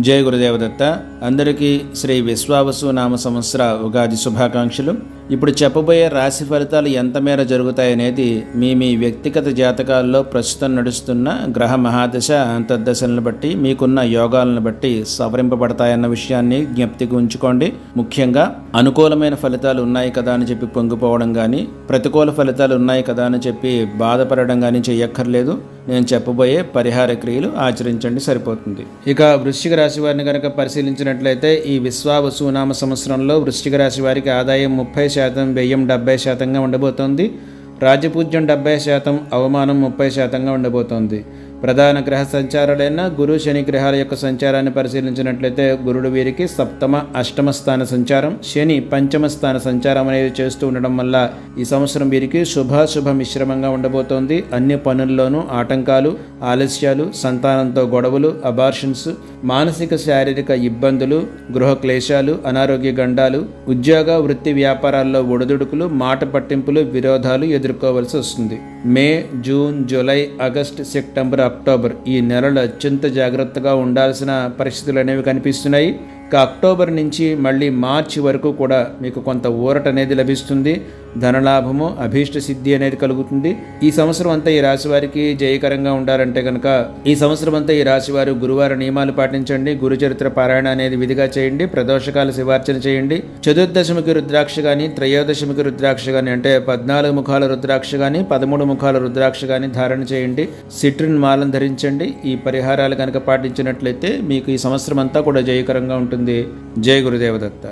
జై గురుదేవదత్త. అందరికీ శ్రీ విశ్వావసు నామ సంవత్సర ఉగాది శుభాకాంక్షలు. ఇప్పుడు చెప్పబోయే రాశి ఫలితాలు ఎంత మేర జరుగుతాయనేది మీ వ్యక్తిగత జాతకాల్లో ప్రస్తుతం నడుస్తున్న గ్రహ మహాదశ అంతర్దశలను బట్టి, మీకున్న యోగాలను బట్టి సవరింపబడతాయన్న విషయాన్ని జ్ఞప్తికి ఉంచుకోండి. ముఖ్యంగా అనుకూలమైన ఫలితాలు ఉన్నాయి కదా అని చెప్పి పొంగిపోవడం కానీ, ప్రతికూల ఫలితాలు ఉన్నాయి కదా అని చెప్పి బాధపడడం కానీ చెయ్యక్కర్లేదు. నేను చెప్పబోయే పరిహార క్రియలు ఆచరించండి, సరిపోతుంది. ఇక వృశ్చిక రాశి వారిని కనుక పరిశీలించినట్లయితే ఈ విశ్వావసు నామ సంవత్సరంలో వృశ్చిక రాశి వారికి ఆదాయం 30%, వ్యయం 70%గా ఉండబోతోంది. రాజ్యపూజ్యం 70%, అవమానం 30%గా ఉండబోతోంది. ప్రధాన గ్రహ సంచారాలైన గురు శని గ్రహాల యొక్క సంచారాన్ని పరిశీలించినట్లయితే గురుడు వీరికి సప్తమ అష్టమ స్థాన సంచారం, శని పంచమ స్థాన సంచారం అనేది చేస్తూ ఉండడం వల్ల ఈ సంవత్సరం వీరికి శుభాశుభ మిశ్రమంగా ఉండబోతోంది. అన్ని పనుల్లోనూ ఆటంకాలు, ఆలస్యాలు, సంతానంతో గొడవలు, అబార్షన్స్, మానసిక శారీరక ఇబ్బందులు, గృహ క్లేశాలు, అనారోగ్య గండాలు, ఉద్యోగ వృత్తి వ్యాపారాల్లో ఒడిదుడుకులు, మాట పట్టింపులు, విరోధాలు ఎదుర్కోవలసి వస్తుంది. May, June, July, August, September, October ఈ నెలలు అత్యంత జాగ్రత్తగా ఉండాల్సిన పరిస్థితులు అనేవి కనిపిస్తున్నాయి. ఇక అక్టోబర్ నుంచి మళ్ళీ మార్చి వరకు కూడా మీకు కొంత ఊరట అనేది లభిస్తుంది. ధనలాభము, అభీష్ట సిద్ధి అనేది కలుగుతుంది. ఈ సంవత్సరం అంతా ఈ రాశి వారికి జయకరంగా ఉండాలంటే కనుక ఈ సంవత్సరం అంతా ఈ రాశి వారు గురువార నియమాలు పాటించండి. గురు చరిత్ర పారాయణ అనేది విధిగా చేయండి. ప్రదోషకాల శివార్చన చేయండి. చతుర్దశమికి రుద్రాక్ష కానీ, త్రయోదశమికి రుద్రాక్ష కానీ, అంటే 14 ముఖాల రుద్రాక్ష కానీ, 13 ముఖాల రుద్రాక్ష కానీ ధారణ చేయండి. సిట్రిన్ మాలను ధరించండి. ఈ పరిహారాలు కనుక పాటించినట్లయితే మీకు ఈ సంవత్సరం అంతా కూడా జయకరంగా ఉంటుంది. జై గురుదేవదత్త.